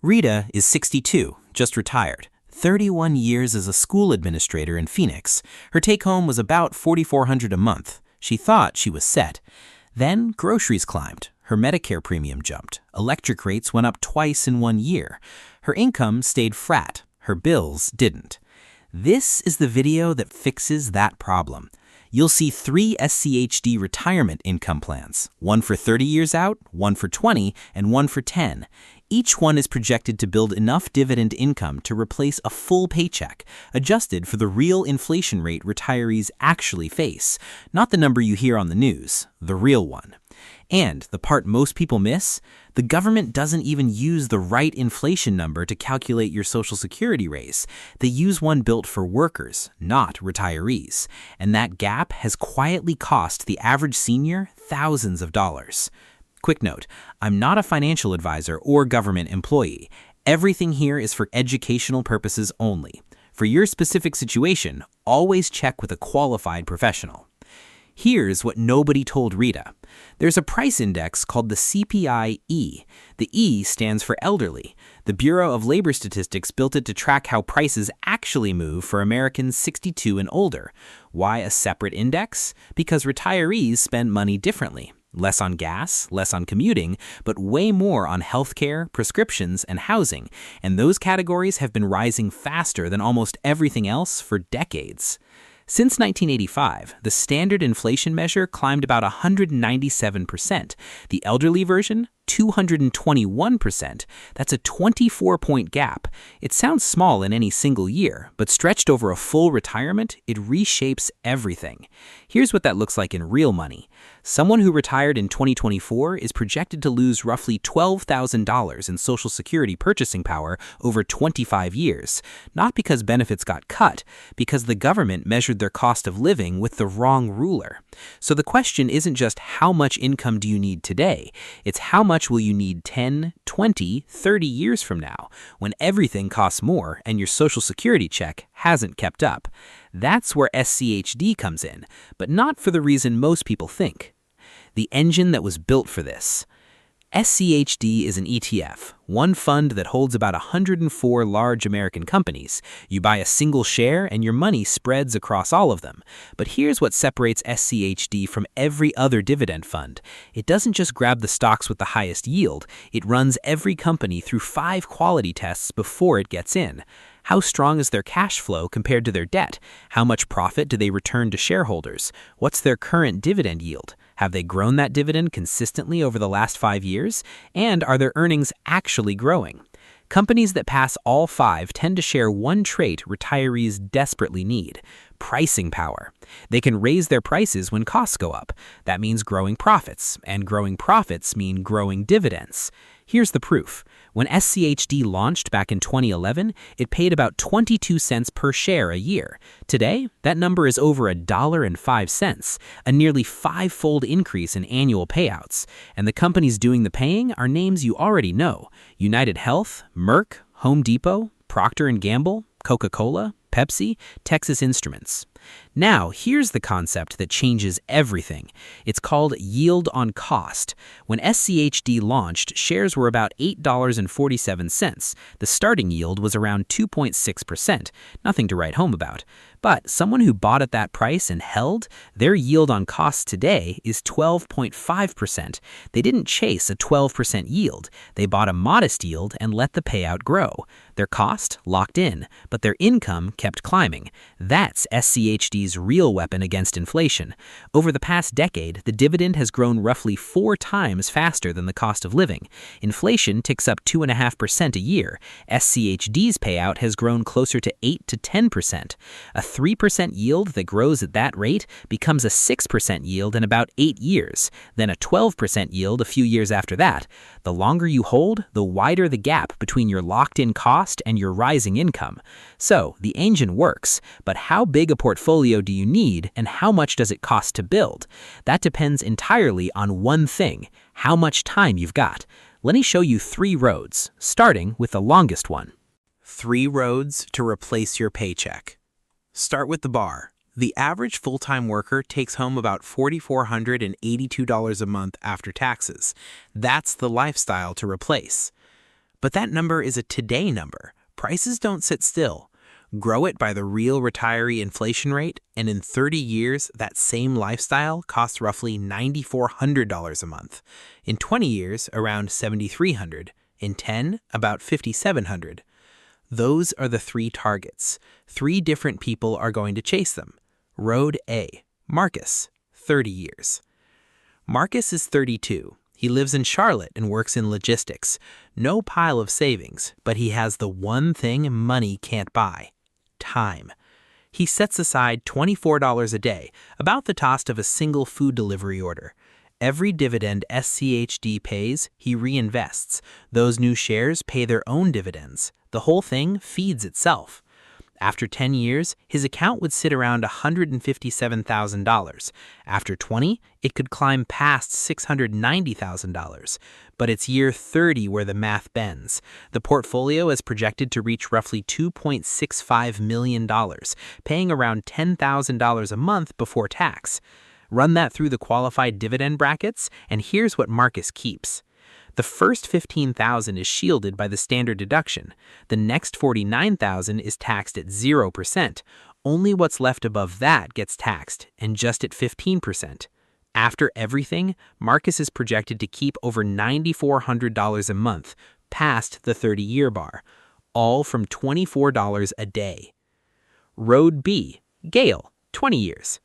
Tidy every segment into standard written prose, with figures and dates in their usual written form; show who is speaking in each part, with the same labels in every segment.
Speaker 1: Rita is 62, just retired. 31 years as a school administrator in Phoenix. Her take-home was about $4,400 a month. She thought she was set. Then groceries climbed. Her Medicare premium jumped. Electric rates went up twice in 1 year. Her income stayed flat. Her bills didn't. This is the video that fixes that problem. You'll see 3 SCHD retirement income plans, one for 30 years out, one for 20, and one for 10. Each one is projected to build enough dividend income to replace a full paycheck, adjusted for the real inflation rate retirees actually face, not the number you hear on the news, the real one. And the part most people miss, the government doesn't even use the right inflation number to calculate your Social Security raise. They use one built for workers, not retirees. And that gap has quietly cost the average senior thousands of dollars. Quick note, I'm not a financial advisor or government employee. Everything here is for educational purposes only. For your specific situation, always check with a qualified professional. Here's what nobody told Rita. There's a price index called the CPI-E. The E stands for elderly. The Bureau of Labor Statistics built it to track how prices actually move for Americans 62 and older. Why a separate index? Because retirees spend money differently. Less on gas, less on commuting, but way more on healthcare, prescriptions, and housing. And those categories have been rising faster than almost everything else for decades. Since 1985, the standard inflation measure climbed about 197%. The elderly version, 221%. That's a 24-point gap. It sounds small in any single year, but stretched over a full retirement, it reshapes everything. Here's what that looks like in real money. Someone who retired in 2024 is projected to lose roughly $12,000 in Social Security purchasing power over 25 years, not because benefits got cut, because the government measured their cost of living with the wrong ruler. So the question isn't just how much income do you need today, it's how much will you need 10, 20, 30 years from now, when everything costs more and your Social Security check hasn't kept up. That's where SCHD comes in, but not for the reason most people think. The engine that was built for this. SCHD is an ETF, one fund that holds about 104 large American companies. You buy a single share and your money spreads across all of them. But here's what separates SCHD from every other dividend fund. It doesn't just grab the stocks with the highest yield, it runs every company through 5 quality tests before it gets in. How strong is their cash flow compared to their debt? How much profit do they return to shareholders? What's their current dividend yield? Have they grown that dividend consistently over the last 5 years? And are their earnings actually growing? Companies that pass all 5 tend to share one trait retirees desperately need: pricing power. They can raise their prices when costs go up. That means growing profits, and growing profits mean growing dividends. Here's the proof. When SCHD launched back in 2011, it paid about 22 cents per share a year. Today, that number is over $1.05, a nearly 5-fold increase in annual payouts. And the companies doing the paying are names you already know: United Health, Merck, Home Depot, Procter & Gamble, Coca-Cola, Pepsi, Texas Instruments. Now, here's the concept that changes everything. It's called yield on cost. When SCHD launched, shares were about $8.47. The starting yield was around 2.6%, nothing to write home about. But someone who bought at that price and held, their yield on cost today is 12.5%. They didn't chase a 12% yield. They bought a modest yield and let the payout grow. Their cost locked in, but their income kept climbing. That's SCHD's real weapon against inflation. Over the past decade, the dividend has grown roughly 4 times faster than the cost of living. Inflation ticks up 2.5% a year. SCHD's payout has grown closer to 8 to 10%. A 3% yield that grows at that rate becomes a 6% yield in about 8 years, then a 12% yield a few years after that. The longer you hold, the wider the gap between your locked-in cost and your rising income. So, the engine works, but how big a portfolio do you need and how much does it cost to build? That depends entirely on one thing: how much time you've got. Let me show you 3 roads, starting with the longest one. 3 roads to replace your paycheck. Start with the bar. The average full-time worker takes home about $4,482 a month after taxes. That's the lifestyle to replace. But that number is a today number. Prices don't sit still. Grow it by the real retiree inflation rate, and in 30 years, that same lifestyle costs roughly $9,400 a month. In 20 years, around $7,300. In 10, about $5,700. Those are the three targets. 3 different people are going to chase them. Road A, Marcus, 30 years. Marcus is 32. He lives in Charlotte and works in logistics. No pile of savings, but he has the one thing money can't buy: time. He sets aside $24 a day, about the cost of a single food delivery order. Every dividend SCHD pays, he reinvests. Those new shares pay their own dividends. The whole thing feeds itself. After 10 years, his account would sit around $157,000. After 20, it could climb past $690,000. But it's year 30 where the math bends. The portfolio is projected to reach roughly $2.65 million, paying around $10,000 a month before tax. Run that through the qualified dividend brackets, and here's what Marcus keeps. The first $15,000 is shielded by the standard deduction. The next $49,000 is taxed at 0%. Only what's left above that gets taxed, and just at 15%. After everything, Marcus is projected to keep over $9,400 a month, past the 30-year bar, all from $24 a day. Road B, Gail, 20 years.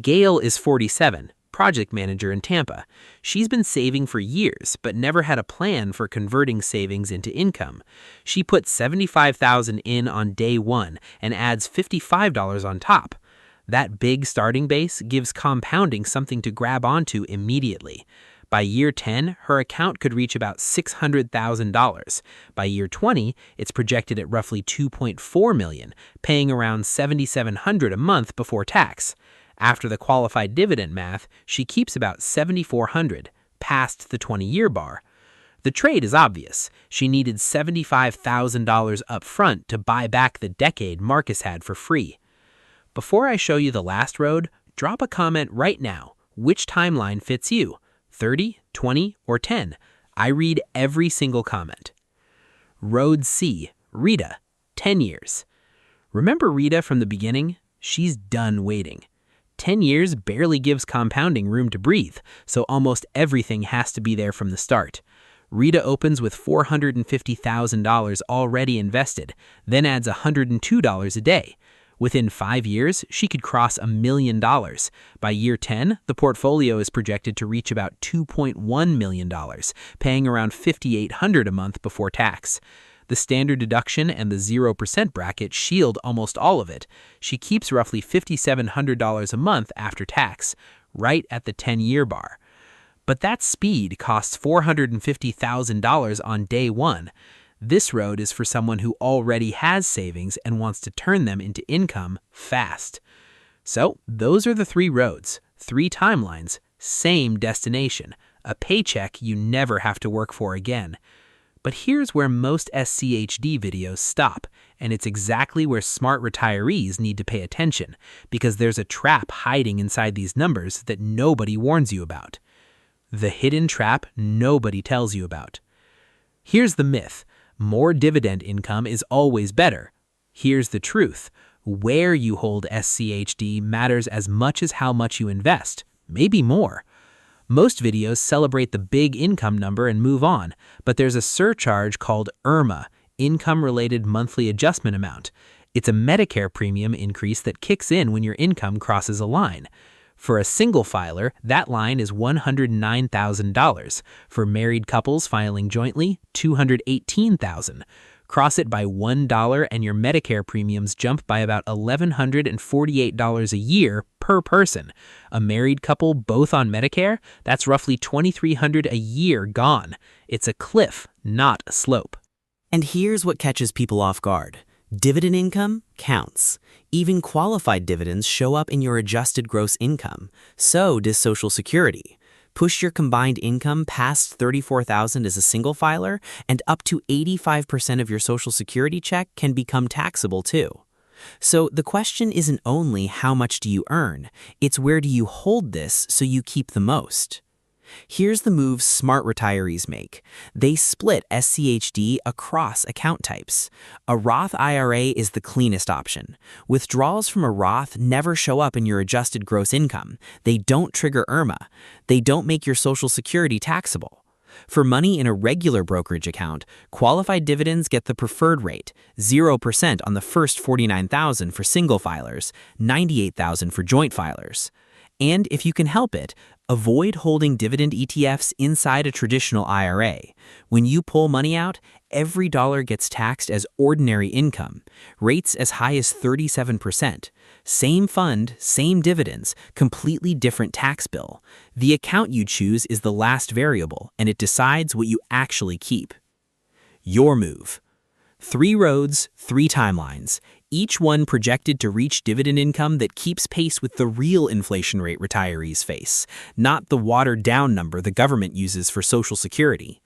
Speaker 1: Gail is 47. Project manager in Tampa. She's been saving for years, but never had a plan for converting savings into income. She put $75,000 in on day 1 and adds $55 on top. That big starting base gives compounding something to grab onto immediately. By year 10, her account could reach about $600,000. By year 20, it's projected at roughly $2.4 million, paying around $7,700 a month before tax. After the qualified dividend math, she keeps about $7,400, past the 20-year bar. The trade is obvious. She needed $75,000 up front to buy back the decade Marcus had for free. Before I show you the last road, drop a comment right now. Which timeline fits you? 30, 20, or 10? I read every single comment. Road C, Rita, 10 years. Remember Rita from the beginning? She's done waiting. 10 years barely gives compounding room to breathe, so almost everything has to be there from the start. Rita opens with $450,000 already invested, then adds $102 a day. Within 5 years, she could cross $1 million. By year 10, the portfolio is projected to reach about $2.1 million, paying around $5,800 a month before tax. The standard deduction and the 0% bracket shield almost all of it. She keeps roughly $5,700 a month after tax, right at the 10-year bar. But that speed costs $450,000 on day 1. This road is for someone who already has savings and wants to turn them into income fast. So those are the 3 roads, 3 timelines, same destination, a paycheck you never have to work for again. But here's where most SCHD videos stop, and it's exactly where smart retirees need to pay attention, because there's a trap hiding inside these numbers that nobody warns you about. The hidden trap nobody tells you about. Here's the myth. More dividend income is always better. Here's the truth. Where you hold SCHD matters as much as how much you invest, maybe more. Most videos celebrate the big income number and move on, but there's a surcharge called IRMA, Income-Related Monthly Adjustment Amount. It's a Medicare premium increase that kicks in when your income crosses a line. For a single filer, that line is $109,000. For married couples filing jointly, $218,000. Cross it by $1 and your Medicare premiums jump by about $1,148 a year per person. A married couple both on Medicare, that's roughly $2,300 a year gone. It's a cliff, not a slope.
Speaker 2: And here's what catches people off guard. Dividend income counts. Even qualified dividends show up in your adjusted gross income. So does Social Security. Push your combined income past $34,000 as a single filer, and up to 85% of your Social Security check can become taxable too. So the question isn't only how much do you earn, it's where do you hold this so you keep the most. Here's the move smart retirees make. They split SCHD across account types. A Roth IRA is the cleanest option. Withdrawals from a Roth never show up in your adjusted gross income. They don't trigger IRMA. They don't make your Social Security taxable. For money in a regular brokerage account, qualified dividends get the preferred rate, 0% on the first $49,000 for single filers, $98,000 for joint filers. And if you can help it, avoid holding dividend ETFs inside a traditional IRA. When you pull money out, every dollar gets taxed as ordinary income, rates as high as 37%. Same fund, same dividends, completely different tax bill. The account you choose is the last variable, and it decides what you actually keep. Your move. 3 roads, 3 timelines, each one projected to reach dividend income that keeps pace with the real inflation rate retirees face, not the watered-down number the government uses for Social Security.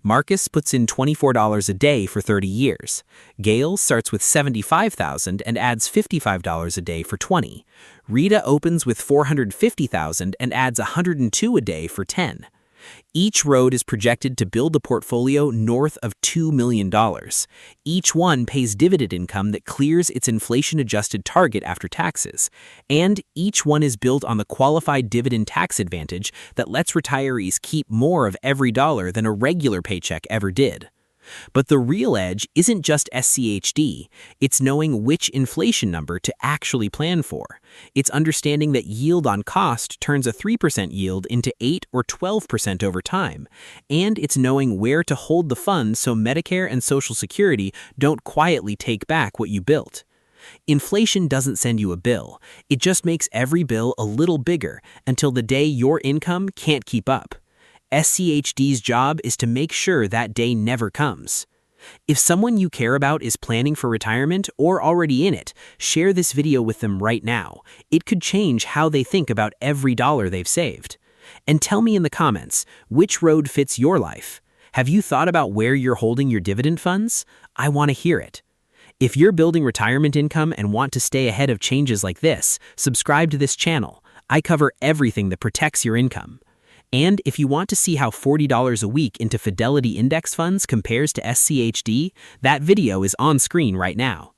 Speaker 2: Marcus puts in $24 a day for 30 years. Gail starts with $75,000 and adds $55 a day for 20. Rita opens with $450,000 and adds $102 a day for 10. Each road is projected to build a portfolio north of $2 million. Each one pays dividend income that clears its inflation-adjusted target after taxes. And each one is built on the qualified dividend tax advantage that lets retirees keep more of every dollar than a regular paycheck ever did. But the real edge isn't just SCHD, it's knowing which inflation number to actually plan for. It's understanding that yield on cost turns a 3% yield into 8 or 12% over time. And it's knowing where to hold the funds so Medicare and Social Security don't quietly take back what you built. Inflation doesn't send you a bill, it just makes every bill a little bigger until the day your income can't keep up. SCHD's job is to make sure that day never comes. If someone you care about is planning for retirement or already in it, share this video with them right now. It could change how they think about every dollar they've saved. And tell me in the comments, which road fits your life? Have you thought about where you're holding your dividend funds? I want to hear it. If you're building retirement income and want to stay ahead of changes like this, subscribe to this channel. I cover everything that protects your income. And if you want to see how $40 a week into Fidelity index funds compares to SCHD, that video is on screen right now.